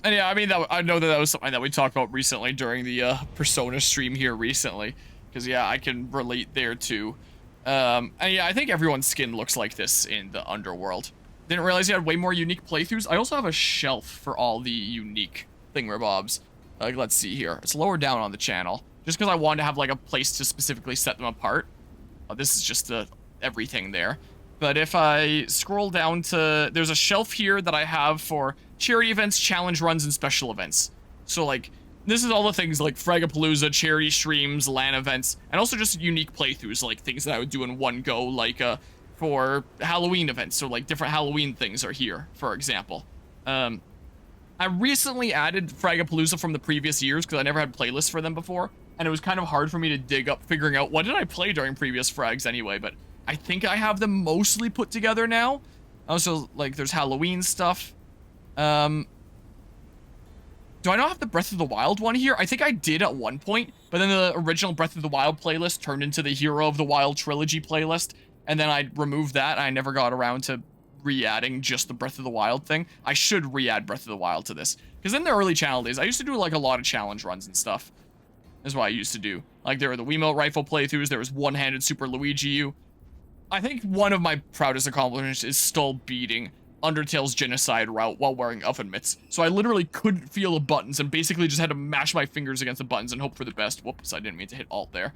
And yeah, I mean, I know that was something that we talked about recently during the Persona stream here recently. Because, yeah, I can relate there, too. And yeah, I think everyone's skin looks like this in the Underworld. Didn't realize you had way more unique playthroughs. I also have a shelf for all the unique thingamabobs. Like, let's see here. It's lower down on the channel. Just because I wanted to have, like, a place to specifically set them apart. This is just everything there. But if I scroll down to... There's a shelf here that I have for charity events, challenge runs, and special events. So, like, this is all the things like Fragapalooza, charity streams, LAN events, and also just unique playthroughs, like things that I would do in one go, like, for Halloween events. So, like, different Halloween things are here, for example. I recently added Fragapalooza from the previous years because I never had playlists for them before. And it was kind of hard for me to dig up figuring out what did I play during previous frags anyway, but I think I have them mostly put together now. Also, like, there's Halloween stuff. Do I not have the Breath of the Wild one here? I think I did at one point, but then the original Breath of the Wild playlist turned into the Hero of the Wild trilogy playlist, and then I removed that, and I never got around to re-adding just the Breath of the Wild thing. I should re-add Breath of the Wild to this, because in the early channel days, I used to do, like, a lot of challenge runs and stuff. Is what I used to do. Like, there were the Wiimote rifle playthroughs, there was one-handed Super Luigi U. I think one of my proudest accomplishments is still beating Undertale's genocide route while wearing oven mitts. So I literally couldn't feel the buttons and basically just had to mash my fingers against the buttons and hope for the best. Whoops, I didn't mean to hit Alt there.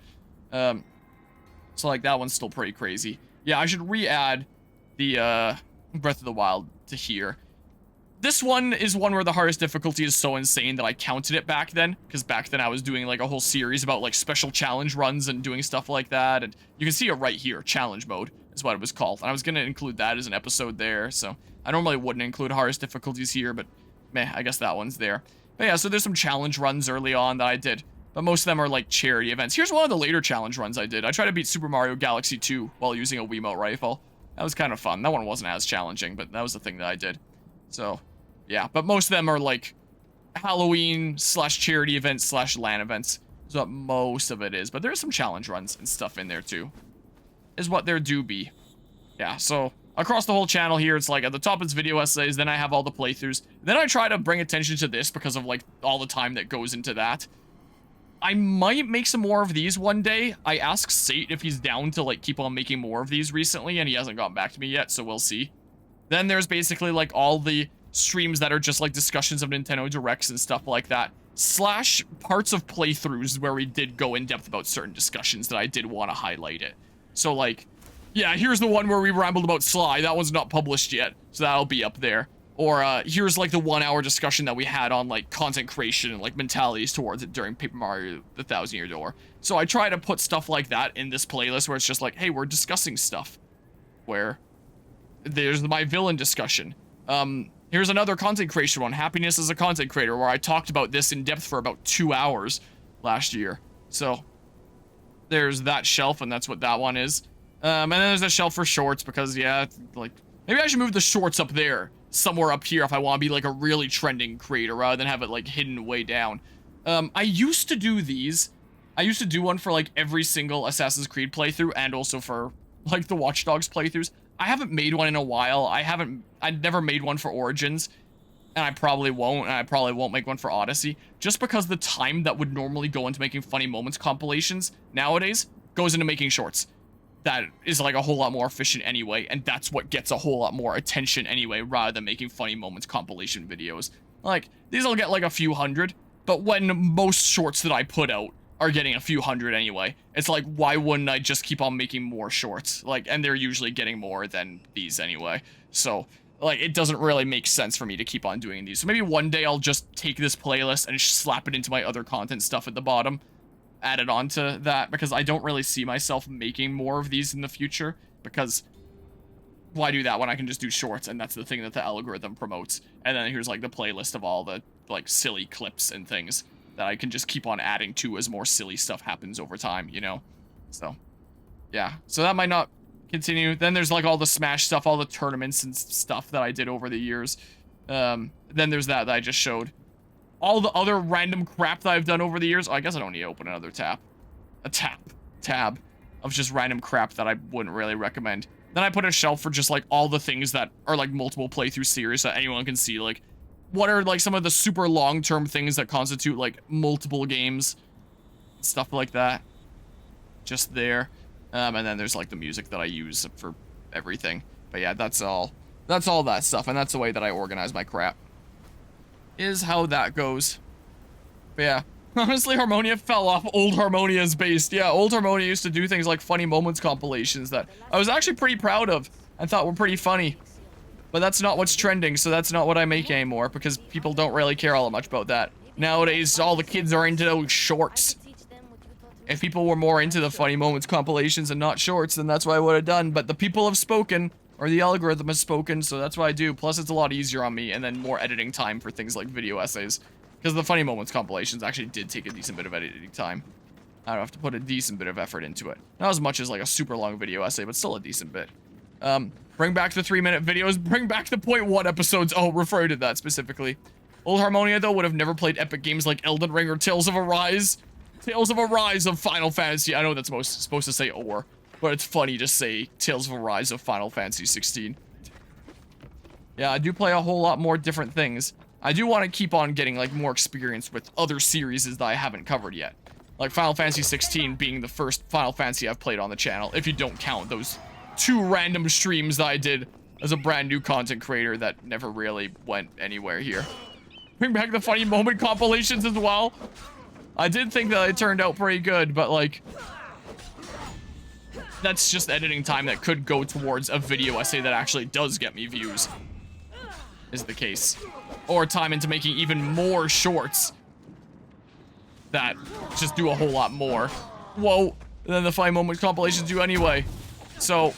So, like, that one's still pretty crazy. Yeah, I should re-add the, Breath of the Wild to here. This one is one where the hardest difficulty is so insane that I counted it back then, because back then I was doing, like, a whole series about, like, special challenge runs and doing stuff like that, and you can see it right here, challenge mode is what it was called, and I was going to include that as an episode there, so I normally wouldn't include hardest difficulties here, but meh, I guess that one's there. But yeah, so there's some challenge runs early on that I did, but most of them are, like, charity events. Here's one of the later challenge runs I did. I tried to beat Super Mario Galaxy 2 while using a Wiimote rifle. That was kind of fun. That one wasn't as challenging, but that was the thing that I did. So... yeah, but most of them are, like, Halloween / charity events / LAN events. Is what most of it is. But there's some challenge runs and stuff in there, too. Is what there do be. Yeah, so across the whole channel here, it's like, at the top it's video essays, then I have all the playthroughs. Then I try to bring attention to this because of, like, all the time that goes into that. I might make some more of these one day. I asked Sate if he's down to, like, keep on making more of these recently, and he hasn't gotten back to me yet, so we'll see. Then there's basically, like, all the streams that are just like discussions of Nintendo Directs and stuff like that, / parts of playthroughs where we did go in depth about certain discussions that I did want to highlight it. So, like, yeah, here's the one where we rambled about Sly. That one's not published yet, so that'll be up there. Or here's like the 1 hour discussion that we had on like content creation and like mentalities towards it during Paper Mario the Thousand Year Door. So I try to put stuff like that in this playlist where it's just like, hey, we're discussing stuff. Where there's my villain discussion. Here's another content creation one, Happiness as a Content Creator, where I talked about this in depth for about 2 hours last year. So, there's that shelf, and that's what that one is. And then there's a shelf for shorts, because, yeah, like, maybe I should move the shorts up there, somewhere up here, if I want to be, like, a really trending creator, rather than have it, like, hidden way down. I used to do these. I used to do one for, like, every single Assassin's Creed playthrough, and also for, like, the Watch Dogs playthroughs. I haven't made one in a while. I'd never made one for Origins, and I probably won't, and I probably won't make one for Odyssey, just because the time that would normally go into making funny moments compilations nowadays goes into making shorts. That is like a whole lot more efficient anyway, and that's what gets a whole lot more attention anyway, rather than making funny moments compilation videos. Like, these will get like a few hundred, but when most shorts that I put out are getting a few hundred anyway, it's like, why wouldn't I just keep on making more shorts? Like, and they're usually getting more than these anyway. So, like, it doesn't really make sense for me to keep on doing these. So maybe one day I'll just take this playlist and slap it into my other content stuff at the bottom, add it onto that, because I don't really see myself making more of these in the future, because why do that when I can just do shorts, and that's the thing that the algorithm promotes. And then here's, like, the playlist of all the, like, silly clips and things that I can just keep on adding to as more silly stuff happens over time, you know? So, yeah. So that might not continue. Then there's, like, all the Smash stuff, all the tournaments and stuff that I did over the years. Then there's that I just showed. All the other random crap that I've done over the years. Oh, I guess I don't need to open another tab. Tab of just random crap that I wouldn't really recommend. Then I put a shelf for just, like, all the things that are, like, multiple playthrough series that anyone can see, like, what are like some of the super long-term things that constitute like multiple games, stuff like that. Just there. And then there's like the music that I use for everything. But yeah, that's all that stuff, and that's the way that I organize my crap. Is how that goes. But yeah, honestly, Harmonia fell off. Old Harmonia's based. Yeah, old Harmonia used to do things like funny moments compilations that I was actually pretty proud of and thought were pretty funny. But that's not what's trending, so that's not what I make anymore, because people don't really care all that much about that. Nowadays, all the kids are into those shorts. If people were more into the funny moments compilations and not shorts, then that's what I would have done. But the people have spoken, or the algorithm has spoken, so that's what I do. Plus, it's a lot easier on me, and then more editing time for things like video essays. Because the funny moments compilations actually did take a decent bit of editing time. I don't have to put a decent bit of effort into it. Not as much as like a super long video essay, but still a decent bit. Bring back the 3-minute videos. Bring back the .1 episodes. Oh, refer to that specifically. Old Harmonia, though, would have never played epic games like Elden Ring or Tales of Arise. Tales of Arise of Final Fantasy. I know that's supposed to say or, but it's funny to say Tales of Arise of Final Fantasy 16. Yeah, I do play a whole lot more different things. I do want to keep on getting like more experience with other series that I haven't covered yet. Like Final Fantasy 16 being the first Final Fantasy I've played on the channel, if you don't count those 2 random streams that I did as a brand new content creator that never really went anywhere here. Bring back the funny moment compilations as well. I did think that it turned out pretty good, but like, that's just editing time that could go towards a video essay that actually does get me views, is the case. Or time into making even more shorts that just do a whole lot more. Whoa, than the funny moment compilations do anyway. So,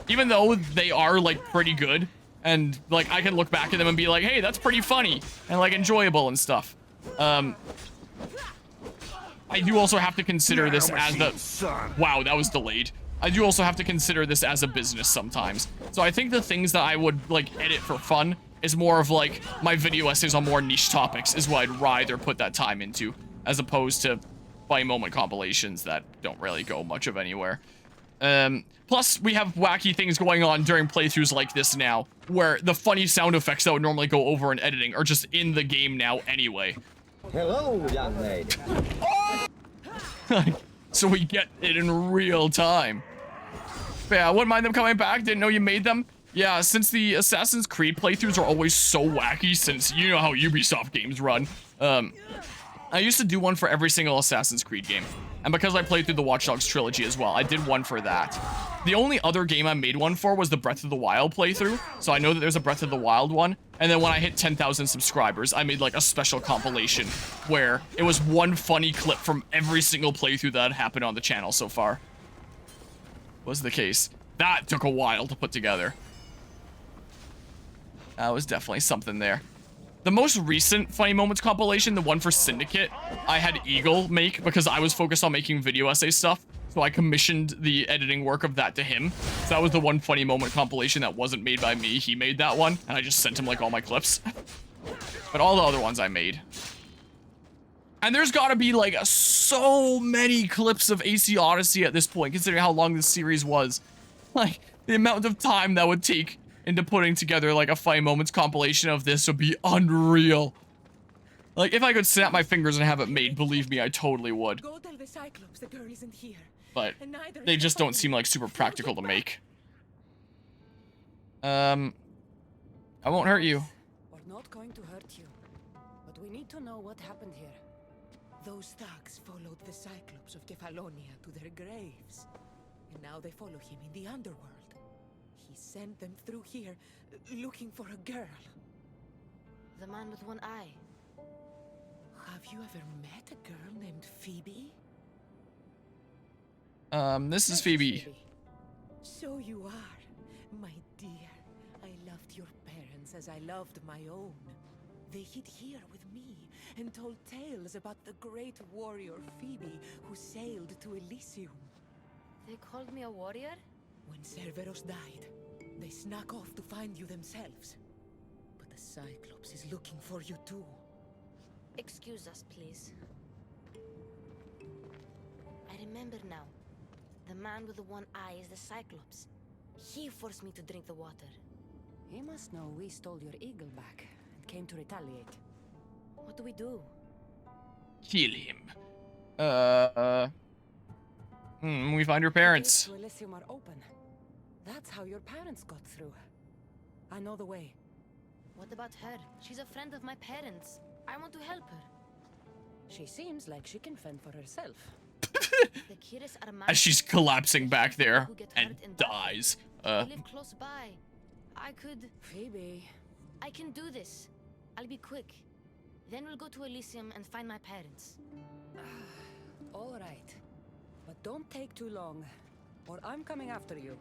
even though they are like pretty good, and like I can look back at them and be like, hey, that's pretty funny, and like enjoyable and stuff. I do also have to consider this as the... Wow, that was delayed. I do also have to consider this as a business sometimes. So I think the things that I would, like, edit for fun is more of, like, my video essays on more niche topics is what I'd rather put that time into, as opposed to funny moment compilations that don't really go much of anywhere. Plus, we have wacky things going on during playthroughs like this now, where the funny sound effects that would normally go over in editing are just in the game now anyway. Hello, young lady. So we get it in real time. But yeah, I wouldn't mind them coming back. Didn't know you made them. Yeah, since the Assassin's Creed playthroughs are always so wacky, since you know how Ubisoft games run. I used to do one for every single Assassin's Creed game. And because I played through the Watch Dogs trilogy as well, I did one for that. The only other game I made one for was the Breath of the Wild playthrough. So I know that there's a Breath of the Wild one. And then when I hit 10,000 subscribers, I made like a special compilation where it was one funny clip from every single playthrough that had happened on the channel so far. Was the case. That took a while to put together. That was definitely something there. The most recent Funny Moments compilation, the one for Syndicate, I had Eagle make because I was focused on making video essay stuff. So I commissioned the editing work of that to him. So that was the one Funny Moment compilation that wasn't made by me. He made that one, and I just sent him like all my clips. But all the other ones I made. And there's gotta be like so many clips of AC Odyssey at this point, considering how long this series was. Like, the amount of time that would take into putting together like a Funny Moments compilation of this would be unreal. Like, if I could snap my fingers and have it made, believe me, I totally would. Go tell the Cyclops the girl isn't here. But they just don't seem like super practical to make. I won't hurt you. We're not going to hurt you, but we need to know what happened here. Those thugs followed the Cyclops of Kefalonia to their graves, and now they follow him in the underworld. He sent them through here, looking for a girl. The man with one eye. Have you ever met a girl named Phoebe? This is Phoebe. So you are, my dear. I loved your parents as I loved my own. They hid here with me and told tales about the great warrior Phoebe who sailed to Elysium. They called me a warrior? When Cerberus died, they snuck off to find you themselves. But the Cyclops is looking for you too. Excuse us, please. I remember now. The man with the one eye is the Cyclops. He forced me to drink the water. He must know we stole your eagle back and came to retaliate. What do we do? Kill him. We find your The parents. gates to Elysium are open. That's how your parents got through. I know the way. What about her? She's a friend of my parents. I want to help her. She seems like she can fend for herself. The Kiris are As she's collapsing back there who get and hurt in battle. dies. They live close by. I could... Phoebe. I can do this. I'll be quick. Then we'll go to Elysium and find my parents. All right. But don't take too long, or I'm coming after you.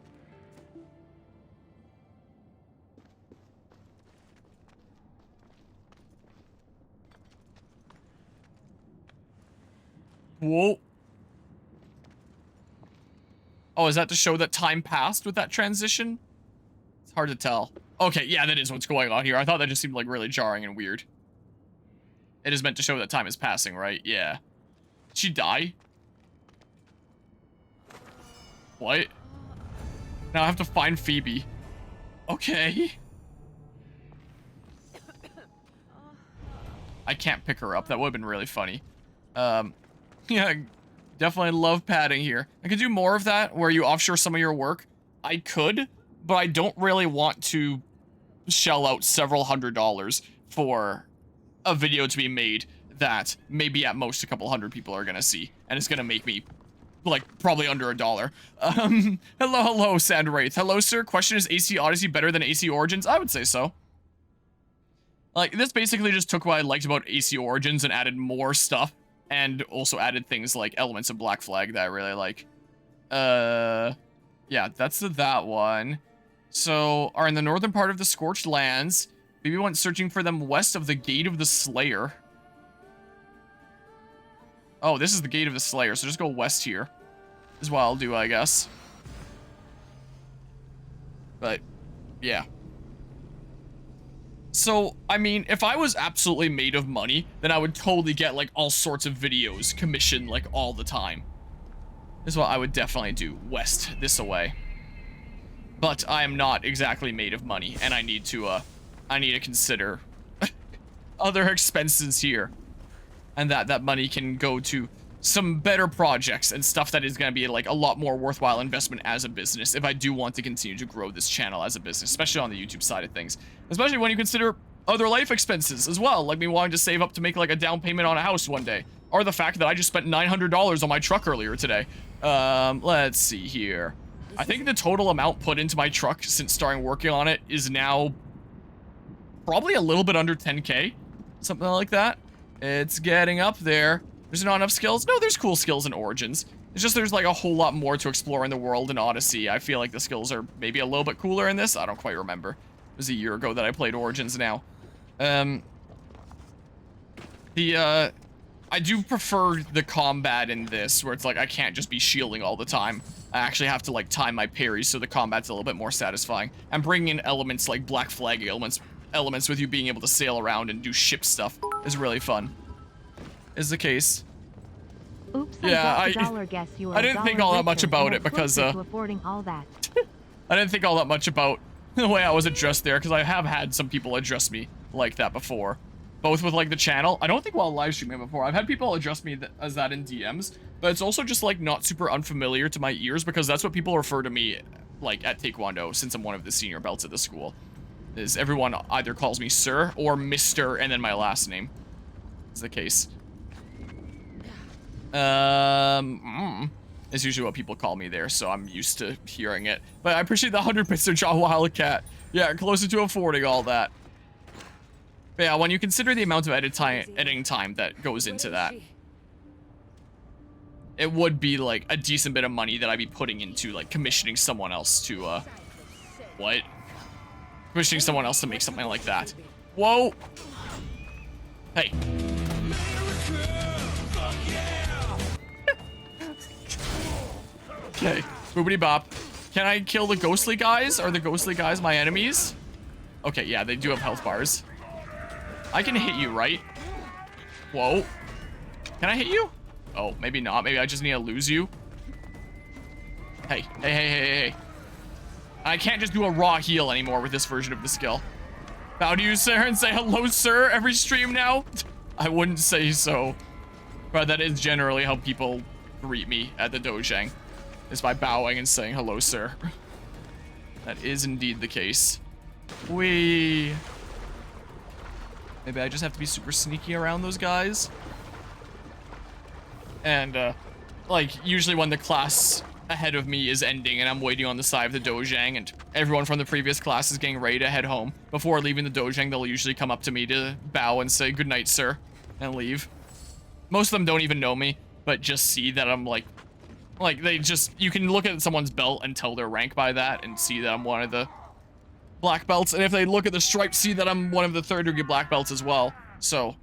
Whoa. Oh, is that to show that time passed with that transition? It's hard to tell. Okay, yeah, that is what's going on here. I thought that just seemed like really jarring and weird. It is meant to show that time is passing, right? Yeah. Did she die? What? Now I have to find Phoebe. Okay. I can't pick her up. That would have been really funny. Yeah, definitely love padding here. I could do more of that, where you offshore some of your work. I could, but I don't really want to shell out several $100s for a video to be made that maybe at most a couple hundred people are gonna see, and it's gonna make me like probably under $1. Hello, Sandwraith. Hello, sir. Question: is AC Odyssey better than AC Origins? I would say so. Like, this basically just took what I liked about AC Origins and added more stuff, and also added things like elements of Black Flag that I really like. Yeah, that's that one. So, are in the northern part of the Scorched Lands. Maybe went searching for them west of the Gate of the Slayer. Oh, this is the Gate of the Slayer, so just go west here. Is what I'll do, I guess. But, yeah. So, I mean, if I was absolutely made of money, then I would totally get, like, all sorts of videos commissioned, like, all the time. This is what I would definitely do. West, this away. But I am not exactly made of money, and I need to consider other expenses here. And that money can go to some better projects and stuff that is going to be, like, a lot more worthwhile investment as a business if I do want to continue to grow this channel as a business, especially on the YouTube side of things. Especially when you consider other life expenses as well, like me wanting to save up to make, like, a down payment on a house one day. Or the fact that I just spent $900 on my truck earlier today. Let's see here. I think the total amount put into my truck since starting working on it is now probably a little bit under 10K. Something like that. It's getting up there. There's not enough skills? No, there's cool skills in Origins. It's just there's like a whole lot more to explore in the world in Odyssey. I feel like the skills are maybe a little bit cooler in this. I don't quite remember. It was a year ago that I played Origins now. I do prefer the combat in this, where it's like I can't just be shielding all the time. I actually have to like time my parries, so the combat's a little bit more satisfying. And bringing in elements like Black Flag elements with you being able to sail around and do ship stuff is really fun. Is the case. Oops, yeah, I didn't think all that much about it because affording all that. I didn't think all that much about the way I was addressed there, because I have had some people address me like that before. Both with like the channel. I don't think while live streaming before. I've had people address me as that in DMs, but it's also just like not super unfamiliar to my ears, because that's what people refer to me like at TaeKwonDo, since I'm one of the senior belts at the school. Is everyone either calls me sir or Mr. and then my last name. Is the case. Is usually what people call me there, so I'm used to hearing it. But I appreciate the 100 bits of Jaw Wildcat. Yeah, closer to affording all that. But yeah, when you consider the amount of editing time that goes into that, it would be like a decent bit of money that I'd be putting into like commissioning someone else to what? Commissioning someone else to make something like that. Whoa! Hey. Okay, boobity bop. Can I kill the ghostly guys? Are the ghostly guys my enemies? Okay, yeah, they do have health bars. I can hit you, right? Whoa. Can I hit you? Oh, maybe not. Maybe I just need to lose you. Hey, hey, hey, hey, hey. I can't just do a raw heal anymore with this version of the skill. Bow to you, sir, and say hello, sir, every stream now? I wouldn't say so. But that is generally how people greet me at the Dojang, is by bowing and saying hello, sir. That is indeed the case. Maybe I just have to be super sneaky around those guys. And, like, usually when the class ahead of me is ending and I'm waiting on the side of the Dojang and everyone from the previous class is getting ready to head home, before leaving the Dojang, they'll usually come up to me to bow and say, "Good night, sir," and leave. Most of them don't even know me, but just see that I'm like you can look at someone's belt and tell their rank by that and see that I'm one of the black belts. And if they look at the stripe, see that I'm one of the 3rd degree black belts as well. So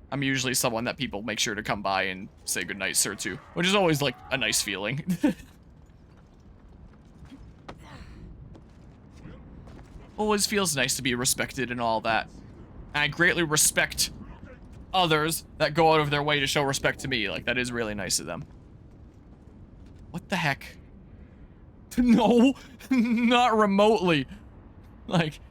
I'm usually someone that people make sure to come by and say good night, sir, to, which is always like a nice feeling. Always feels nice to be respected and all that. And I greatly respect others that go out of their way to show respect to me. Like, that is really nice of them. What the heck? No, not remotely. Like,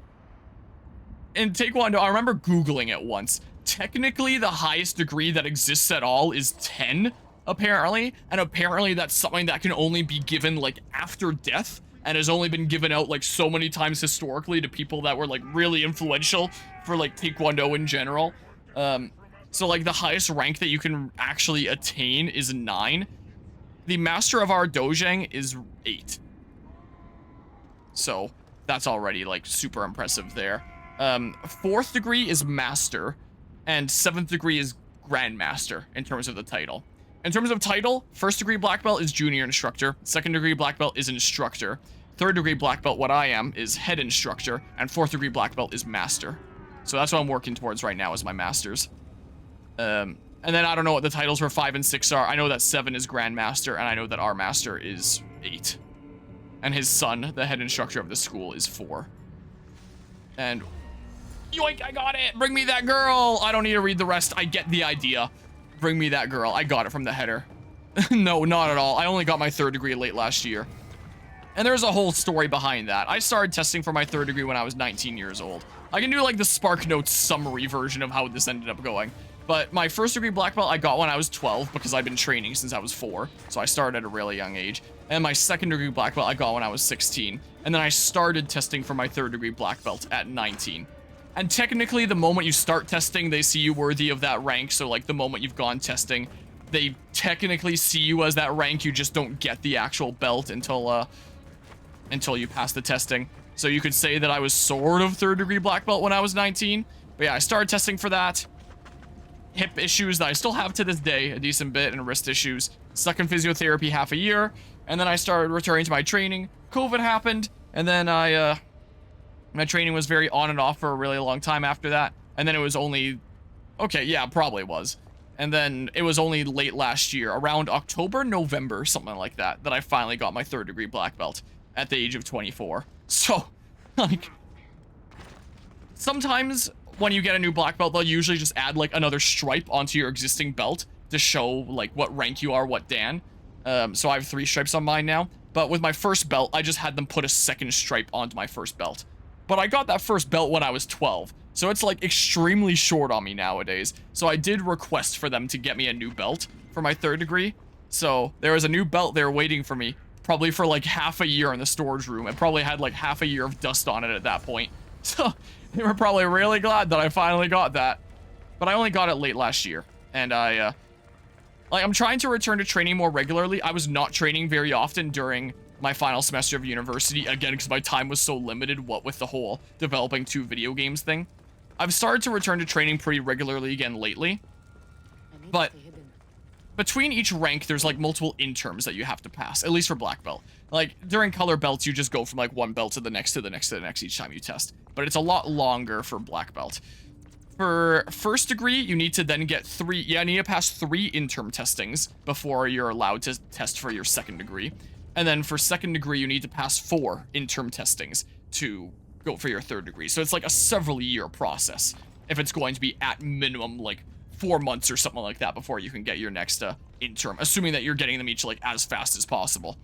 in TaeKwonDo, I remember Googling it once. Technically, the highest degree that exists at all is 10, apparently. And apparently that's something that can only be given, like, after death. And has only been given out, like, so many times historically to people that were, like, really influential for, like, TaeKwonDo in general. So, like, the highest rank that you can actually attain is 9. The master of our Dojang is 8. So, that's already, like, super impressive there. 4th degree is master, and 7th degree is grandmaster in terms of the title. In terms of title, 1st degree black belt is junior instructor, 2nd degree black belt is instructor, 3rd degree black belt, what I am, is head instructor, and 4th degree black belt is master. So that's what I'm working towards right now, is my masters. And then I don't know what the titles for 5 and 6 are. I know that 7 is grandmaster, and I know that our master is 8. And his son, the head instructor of the school, is 4. And yoink, I got it! Bring me that girl! I don't need to read the rest. I get the idea. Bring me that girl. I got it from the header. No, not at all. I only got my 3rd degree late last year. And there's a whole story behind that. I started testing for my 3rd degree when I was 19 years old. I can do like the Spark Notes summary version of how this ended up going. But my 1st degree black belt I got when I was 12 because I've been training since I was 4. So I started at a really young age. And my 2nd degree black belt I got when I was 16. And then I started testing for my 3rd degree black belt at 19. And technically, the moment you start testing, they see you worthy of that rank. So, like, the moment you've gone testing, they technically see you as that rank. You just don't get the actual belt until you pass the testing. So you could say that I was sort of 3rd degree black belt when I was 19. But yeah, I started testing for that. Hip issues that I still have to this day, a decent bit, and wrist issues. Stuck in physiotherapy half a year. And then I started returning to my training. COVID happened. And then my training was very on and off for a really long time after that. And then it was only... Okay, yeah, probably was. And then it was only late last year, around October, November, something like that, that I finally got my 3rd degree black belt at the age of 24. So, like... Sometimes when you get a new black belt, they'll usually just add, like, another stripe onto your existing belt to show, like, what rank you are, what Dan. So I have 3 stripes on mine now. But with my first belt, I just had them put a 2nd stripe onto my first belt. But I got that first belt when I was 12, so it's like extremely short on me nowadays. So I did request for them to get me a new belt for my 3rd degree. So there was a new belt there waiting for me, probably for like half a year in the storage room. It probably had like half a year of dust on it at that point. So they were probably really glad that I finally got that. But I only got it late last year. And I'm trying to return to training more regularly. I was not training very often during my final semester of university, again, because my time was so limited, what with the whole developing 2 video games thing. I've started to return to training pretty regularly again lately, but between each rank, there's like multiple interms that you have to pass, at least for black belt. Like, during color belts, you just go from like one belt to the next, to the next, to the next each time you test, but it's a lot longer for black belt. For 1st degree, you need to then get 3, you need to pass 3 interim testings before you're allowed to test for your 2nd degree. And then for 2nd degree, you need to pass 4 interim testings to go for your 3rd degree. So it's like a several year process if it's going to be at minimum like 4 months or something like that before you can get your next interim, assuming that you're getting them each like as fast as possible.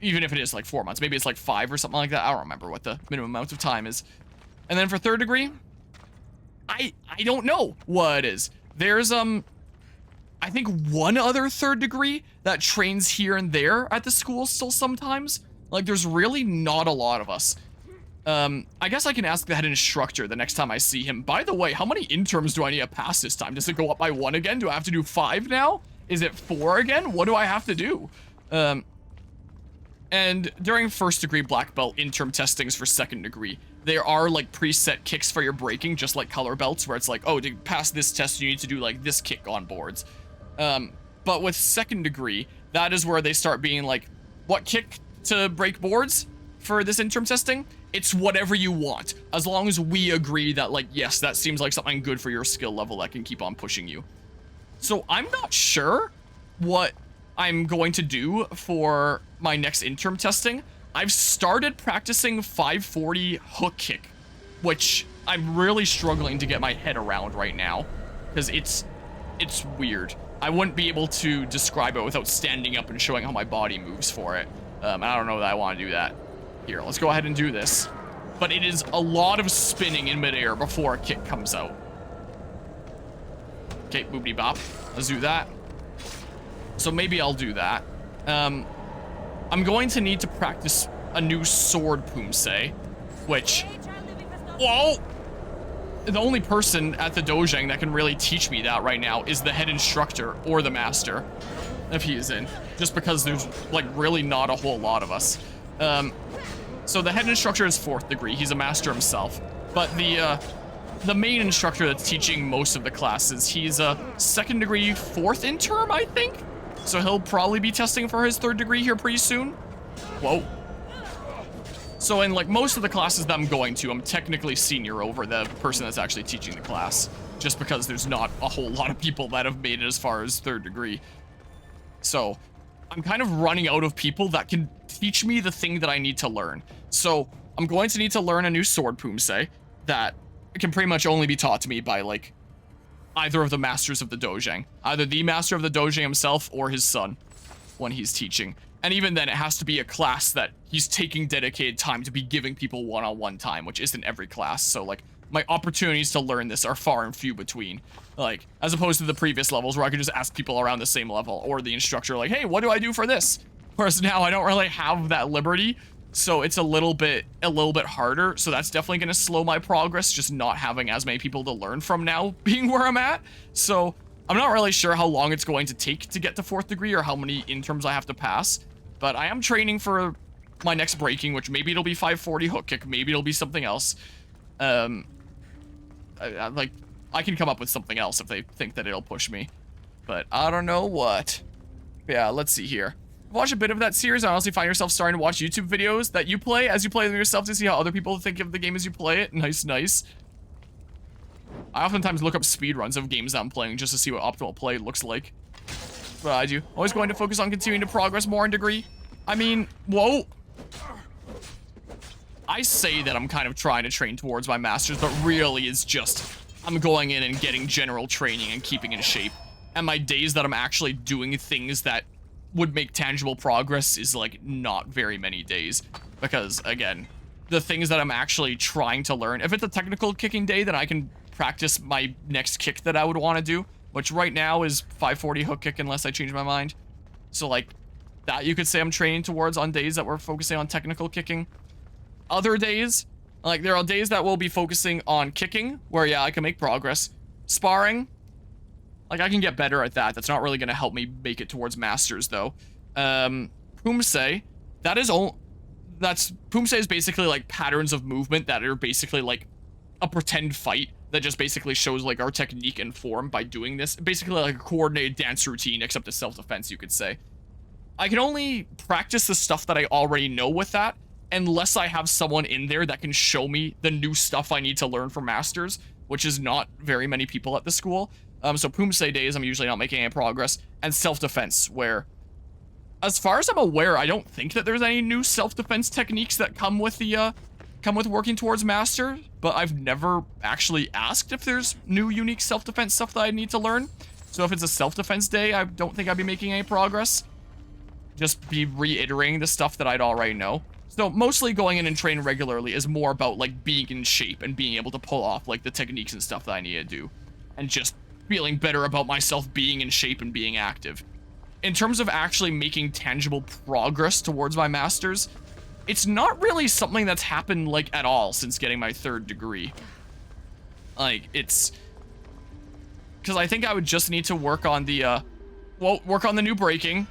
Even if it is like 4 months, maybe it's like 5 or something like that. I don't remember what the minimum amount of time is. And then for 3rd degree, I don't know what it is. There's I think one other 3rd degree that trains here and there at the school still sometimes. Like, there's really not a lot of us. I guess I can ask the head instructor the next time I see him. By the way, how many interms do I need to pass this time? Does it go up by 1 again? Do I have to do 5 now? Is it 4 again? What do I have to do? And during 1st degree black belt interim testings for 2nd degree, there are like preset kicks for your braking, just like color belts, where it's like, oh, to pass this test, you need to do like this kick on boards. But with 2nd degree, that is where they start being like, what kick to break boards for this interim testing? It's whatever you want, as long as we agree that, like, yes, that seems like something good for your skill level that can keep on pushing you. So I'm not sure what I'm going to do for my next interim testing. I've started practicing 540 hook kick, which I'm really struggling to get my head around right now, because it's weird. I wouldn't be able to describe it without standing up and showing how my body moves for it. And I don't know that I want to do that. Here, let's go ahead and do this. But it is a lot of spinning in midair before a kick comes out. Okay, boopity bop. Let's do that. So maybe I'll do that. I'm going to need to practice a new sword Pumse, which... Whoa! The only person at the dojang that can really teach me that right now is the head instructor or the master, if he is in. Just because there's, like, really not a whole lot of us. So the head instructor is 4th degree. He's a master himself. But the main instructor that's teaching most of the classes, he's a 2nd degree 4th interim, I think? So he'll probably be testing for his 3rd degree here pretty soon. Whoa. So in, like, most of the classes that I'm going to, I'm technically senior over the person that's actually teaching the class. Just because there's not a whole lot of people that have made it as far as 3rd degree. So I'm kind of running out of people that can teach me the thing that I need to learn. So I'm going to need to learn a new sword Pumse that can pretty much only be taught to me by, like, either of the masters of the dojang. Either the master of the dojang himself or his son when he's teaching. And even then, it has to be a class that he's taking dedicated time to be giving people one-on-one time, which isn't every class. So, like, my opportunities to learn this are far and few between. Like, as opposed to the previous levels where I could just ask people around the same level or the instructor, like, hey, what do I do for this? Whereas now I don't really have that liberty. So it's a little bit harder. So that's definitely going to slow my progress, just not having as many people to learn from now being where I'm at. So I'm not really sure how long it's going to take to get to 4th degree or how many interms I have to pass. But I am training for my next breaking, which maybe it'll be 540 hook kick. Maybe it'll be something else. I can come up with something else if they think that it'll push me. But I don't know what. Yeah, let's see here. Watch a bit of that series. I honestly find yourself starting to watch YouTube videos that you play as you play them yourself to see how other people think of the game as you play it. Nice, nice. I oftentimes look up speedruns of games that I'm playing just to see what optimal play looks like. But I do. Always going to focus on continuing to progress more in degree. I mean, whoa. I say that I'm kind of trying to train towards my masters, but really it's just I'm going in and getting general training and keeping in shape. And my days that I'm actually doing things that would make tangible progress is, like, not very many days. Because, again, the things that I'm actually trying to learn, if it's a technical kicking day, then I can practice my next kick that I would want to do, which right now is 540 hook kick unless I change my mind. So, like, that you could say I'm training towards on days that we're focusing on technical kicking. Other days, like, there are days that we'll be focusing on kicking, where, yeah, I can make progress. Sparring, like, I can get better at that. That's not really going to help me make it towards masters, though. Pumse, Pumse is basically, like, patterns of movement that are basically, like, a pretend fight that just basically shows, like, our technique and form by doing this. Basically, like, a coordinated dance routine, except a self-defense, you could say. I can only practice the stuff that I already know with that, unless I have someone in there that can show me the new stuff I need to learn for masters, which is not very many people at the school. So Pumse days, I'm usually not making any progress. And self-defense, where, as far as I'm aware, I don't think that there's any new self-defense techniques that come with the, working towards master, but I've never actually asked if there's new unique self-defense stuff that I need to learn. So if it's a self-defense day, I don't think I'd be making any progress. Just be reiterating the stuff that I'd already know. So mostly going in and training regularly is more about like being in shape and being able to pull off like the techniques and stuff that I need to do. And just feeling better about myself being in shape and being active. In terms of actually making tangible progress towards my master's, it's not really something that's happened like at all since getting my 3rd degree. Like it's, because I think I would just need to work on the, work on the new braking,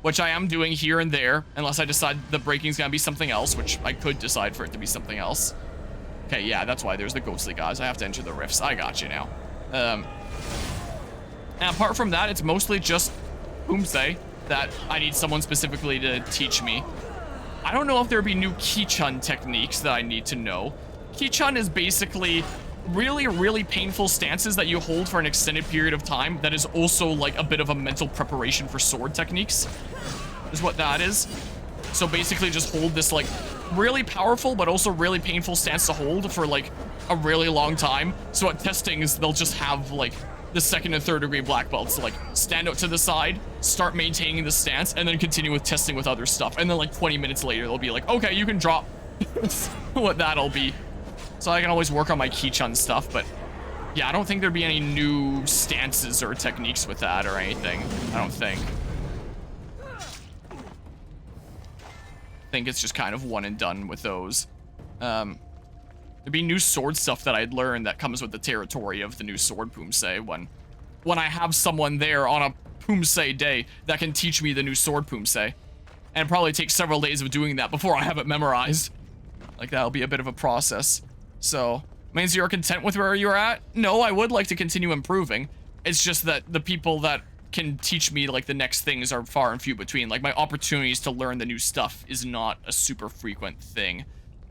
which I am doing here and there, unless I decide the braking's gonna be something else, which I could decide for it to be something else. Okay, yeah, that's why there's the ghostly guys. I have to enter the rifts. I got you now. And apart from that, it's mostly just Poomsae that I need someone specifically to teach me. I don't know if there'd be new Ki-chun techniques that I need to know. Ki-chun is basically really, really painful stances that you hold for an extended period of time that is also like a bit of a mental preparation for sword techniques, is what that is. So basically just hold this like really powerful but also really painful stance to hold for like a really long time. So at testings, they'll just have like the 2nd and 3rd degree black belts to like stand out to the side, start maintaining the stance, and then continue with testing with other stuff. And then like 20 minutes later, they'll be like, okay, you can drop. What that'll be. So I can always work on my Ki-chun stuff, but yeah, I don't think there'd be any new stances or techniques with that or anything. I don't think. I think it's just kind of one and done with those. There'd be new sword stuff that I'd learn that comes with the territory of the new sword Poomsae when I have someone there on a Poomsae day that can teach me the new sword Poomsae. And probably take several days of doing that before I have it memorized. Like that'll be a bit of a process. So, means you're content with where you're at? No, I would like to continue improving. It's just that the people that can teach me like the next things are far and few between. Like my opportunities to learn the new stuff is not a super frequent thing.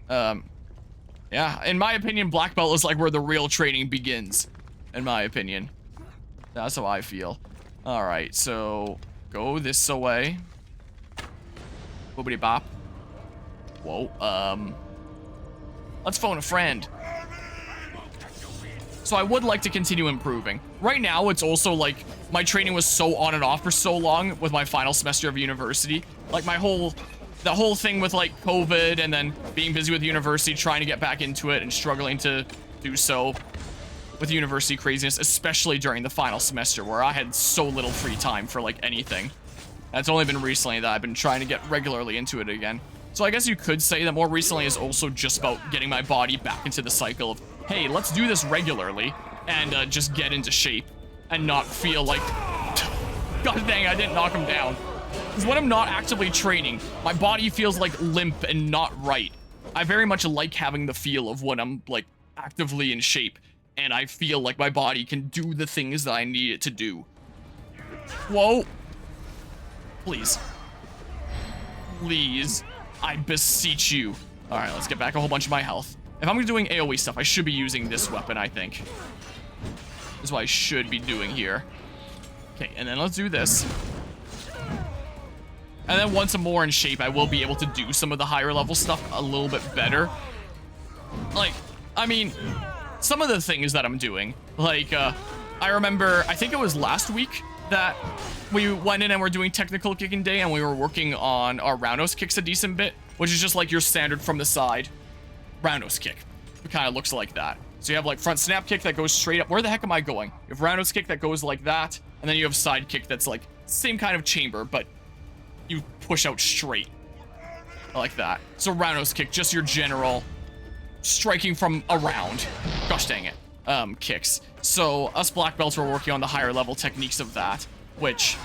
Yeah, in my opinion, black belt is like where the real training begins. In my opinion. That's how I feel. Alright, so go this way. Boobity bop. Whoa, let's phone a friend. So I would like to continue improving. Right now, it's also like my training was so on and off for so long with my final semester of university. Like the whole thing with like COVID and then being busy with university, trying to get back into it and struggling to do so with university craziness, especially during the final semester where I had so little free time for like anything. That's only been recently that I've been trying to get regularly into it again. So I guess you could say that more recently is also just about getting my body back into the cycle of, hey, let's do this regularly and just get into shape and not feel like, god dang, I didn't knock him down. Because when I'm not actively training, my body feels like limp and not right. I very much like having the feel of when I'm like actively in shape and I feel like my body can do the things that I need it to do. Whoa. Please. Please. I beseech you. All right, let's get back a whole bunch of my health. If I'm doing AoE stuff, I should be using this weapon, I think. This is what I should be doing here. Okay, and then let's do this. And then once I'm more in shape, I will be able to do some of the higher level stuff a little bit better. Like, I mean, some of the things that I'm doing, like, I remember, I think it was last week that we went in and we're doing technical kicking day and we were working on our roundhouse kicks a decent bit, which is just like your standard from the side roundhouse kick. It kind of looks like that. So you have like front snap kick that goes straight up. Where the heck am I going? You have roundhouse kick that goes like that, and then you have side kick that's like same kind of chamber, but you push out straight like that. So roundhouse kick, just your general striking from around. Gosh dang it. Kicks. So us black belts were working on the higher level techniques of that, which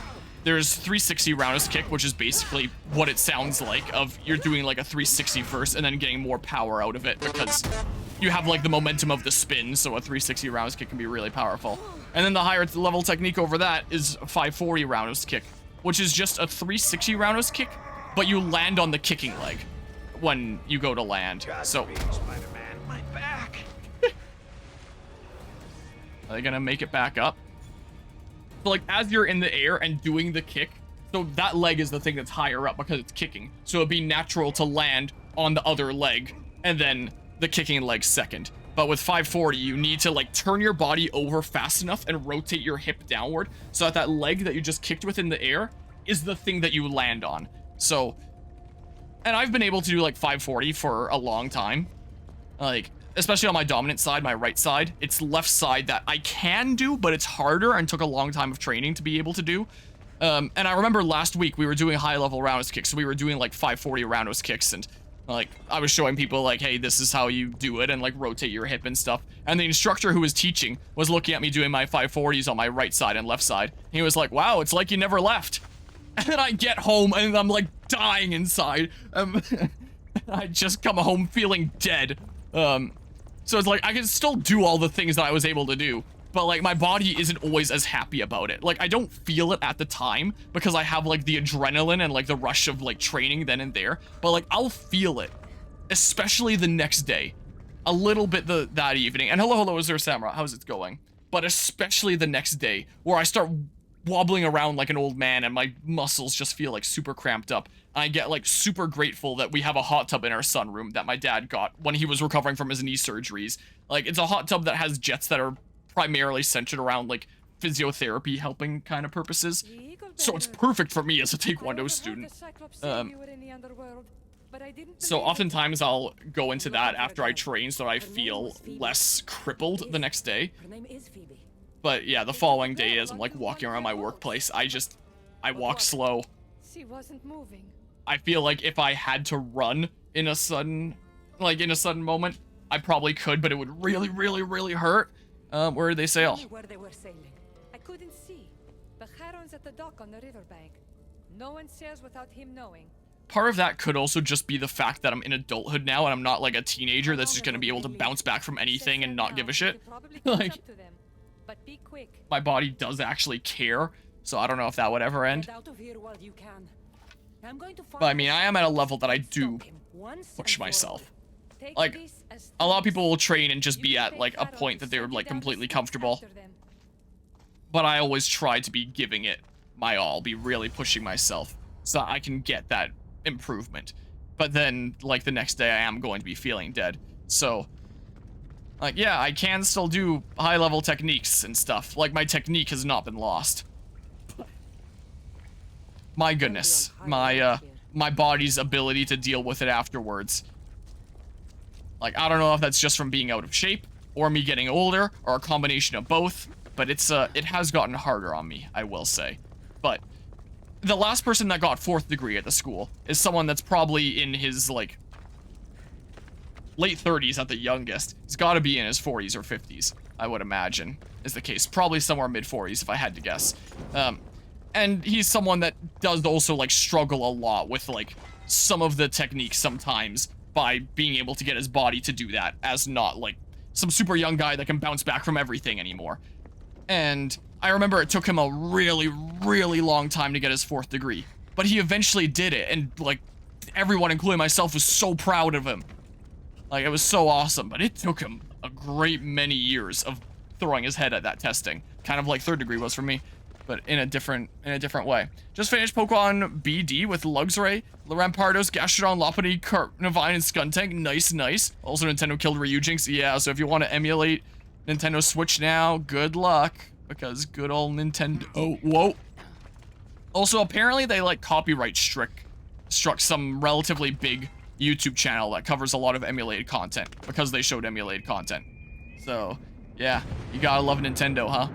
there's 360 roundhouse kick, which is basically what it sounds like, of you're doing like a 360 first and then getting more power out of it because you have like the momentum of the spin, so a 360 roundhouse kick can be really powerful. And then the higher level technique over that is a 540 roundhouse kick, which is just a 360 roundhouse kick, but you land on the kicking leg when you go to land. So My back. are they gonna make it back up? So like as you're in the air and doing the kick, so that leg is the thing that's higher up because it's kicking. So it'd be natural to land on the other leg and then the kicking leg second. But with 540, you need to like turn your body over fast enough and rotate your hip downward so that that leg that you just kicked with in the air is the thing that you land on. So And I've been able to do like 540 for a long time. Like, especially on my dominant side, my right side. It's left side that I can do, but it's harder and took a long time of training to be able to do. And I remember last week we were doing high level roundhouse kicks. So we were doing like 540 roundhouse kicks, and like I was showing people like, hey, this is how you do it, and like rotate your hip and stuff. And the instructor who was teaching was looking at me doing my 540s on my right side and left side. He was like, wow, it's like you never left. And then I get home and I'm like dying inside. I just come home feeling dead. So it's like I can still do all the things that I was able to do, but like my body isn't always as happy about it. Like I don't feel it at the time because I have like the adrenaline and like the rush of like training then and there, but like I'll feel it, especially the next day, a little bit that evening. And hello, is there Samurai? How's it going? But especially the next day where I start wobbling around like an old man and my muscles just feel like super cramped up. And I get like super grateful that we have a hot tub in our sunroom that my dad got when he was recovering from his knee surgeries. Like it's a hot tub that has jets that are primarily centered around like physiotherapy helping kind of purposes. So it's perfect for me as a TaeKwonDo student. So oftentimes I'll go into that after I train so that I feel less crippled the next day. But yeah, the following day as I'm like walking around my workplace, I walk slow. She wasn't moving. I feel like if I had to run in a sudden moment, I probably could, but it would really, really, really hurt. Where did they sail? Where they were sailing. I couldn't see. The Heron's at the dock on the riverbank. No one sails without him knowing. Part of that could also just be the fact that I'm in adulthood now and I'm not like a teenager that's just gonna be able to bounce back from anything and not give a shit. Like, but be quick. my body does actually care, so I don't know if that would ever end. Get out of here while you can. I'm going to But I mean, I am at a level that I do push myself. Like, a lot of people will train and just be at like a point that they're like completely comfortable. But I always try to be giving it my all, be really pushing myself so I can get that improvement. But then, like, the next day I am going to be feeling dead. So, like, yeah, I can still do high-level techniques and stuff. Like, my technique has not been lost. My goodness. My body's ability to deal with it afterwards. Like, I don't know if that's just from being out of shape, or me getting older, or a combination of both, but it has gotten harder on me, I will say. But the last person that got 4th degree at the school is someone that's probably in his, like, late 30s at the youngest. He's got to be in his 40s or 50s, I would imagine, is the case. Probably somewhere mid-40s, if I had to guess. And he's someone that does also, like, struggle a lot with, like, some of the techniques sometimes by being able to get his body to do that, as not, like, some super young guy that can bounce back from everything anymore. And I remember it took him a really, really long time to get his 4th degree. But he eventually did it, and, like, everyone, including myself, was so proud of him. Like, it was so awesome, but it took him a great many years of throwing his head at that testing. Kind of like 3rd degree was for me, but in a different way. Just finished Pokemon BD with Luxray, Rampardos, Gastrodon, Lopunny, Carnivine, and Skuntank. Nice, nice. Also, Nintendo killed Ryujinx. Yeah, so if you want to emulate Nintendo Switch now, good luck. Because good old Nintendo... Oh, whoa. Also, apparently they, like, copyright struck some relatively big YouTube channel that covers a lot of emulated content. Because they showed emulated content. So, yeah. You gotta love Nintendo, huh?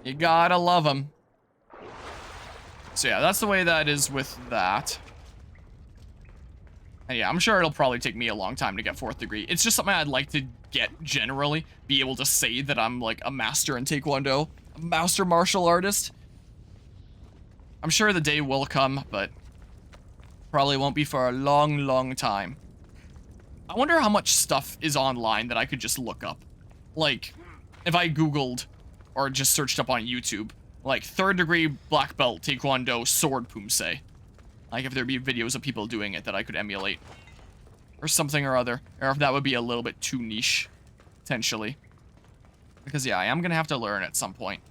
You gotta love them. So yeah, that's the way that is with that. And yeah, I'm sure it'll probably take me a long time to get 4th degree. It's just something I'd like to get generally. Be able to say that I'm like a master in TaeKwonDo. A master martial artist. I'm sure the day will come, but probably won't be for a long, long time. I wonder how much stuff is online that I could just look up. Like, if I Googled or just searched up on YouTube, like 3rd degree black belt TaeKwonDo sword pumse. Like if there'd be videos of people doing it that I could emulate. Or something or other. Or if that would be a little bit too niche, potentially. Because yeah, I am gonna have to learn at some point.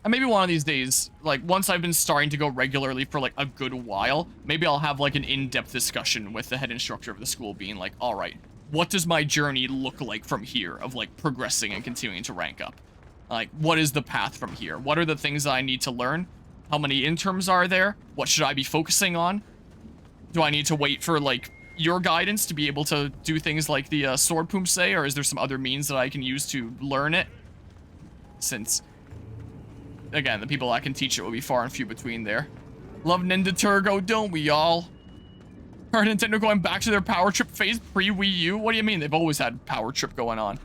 And maybe one of these days, like once I've been starting to go regularly for like a good while, maybe I'll have like an in-depth discussion with the head instructor of the school being like, alright, what does my journey look like from here of like progressing and continuing to rank up? Like, what is the path from here? What are the things that I need to learn? How many interns are there? What should I be focusing on? Do I need to wait for, like, your guidance to be able to do things like the sword poom say, or is there some other means that I can use to learn it? Since, again, the people I can teach it will be far and few between there. Love Ninja Turgo, don't we all? Are Nintendo going back to their power trip phase pre-Wii U? What do you mean? They've always had power trip going on.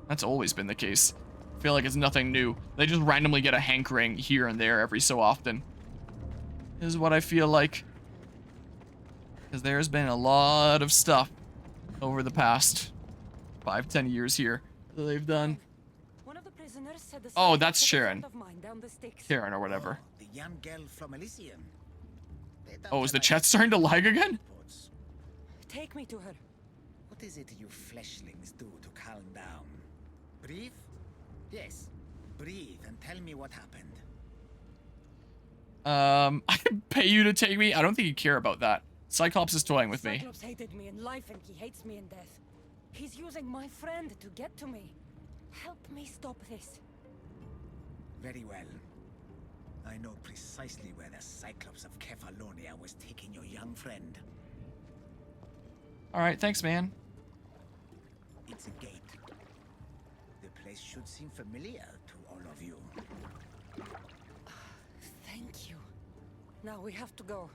That's always been the case. I feel like it's nothing new. They just randomly get a hankering here and there every so often. Is what I feel like. Because there's been a lot of stuff over the past 5-10 years here that they've done. One of the prisoners said the Oh, same that's as a Sharon. friend of mine down the sticks. Karen or whatever. The young girl from Elysium. Oh, is the chat starting to lag again? Take me to her. What is it you fleshlings do to calm down? Breathe? Yes. Breathe and tell me what happened. I can pay you to take me? I don't think you care about that. Cyclops is toying with me. Cyclops hated me in life and he hates me in death. He's using my friend to get to me. Help me stop this. Very well. I know precisely where the Cyclops of Kefalonia was taking your young friend. Alright, thanks, man. It's a gate. The place should seem familiar to all of you. Thank you. Now we have to go.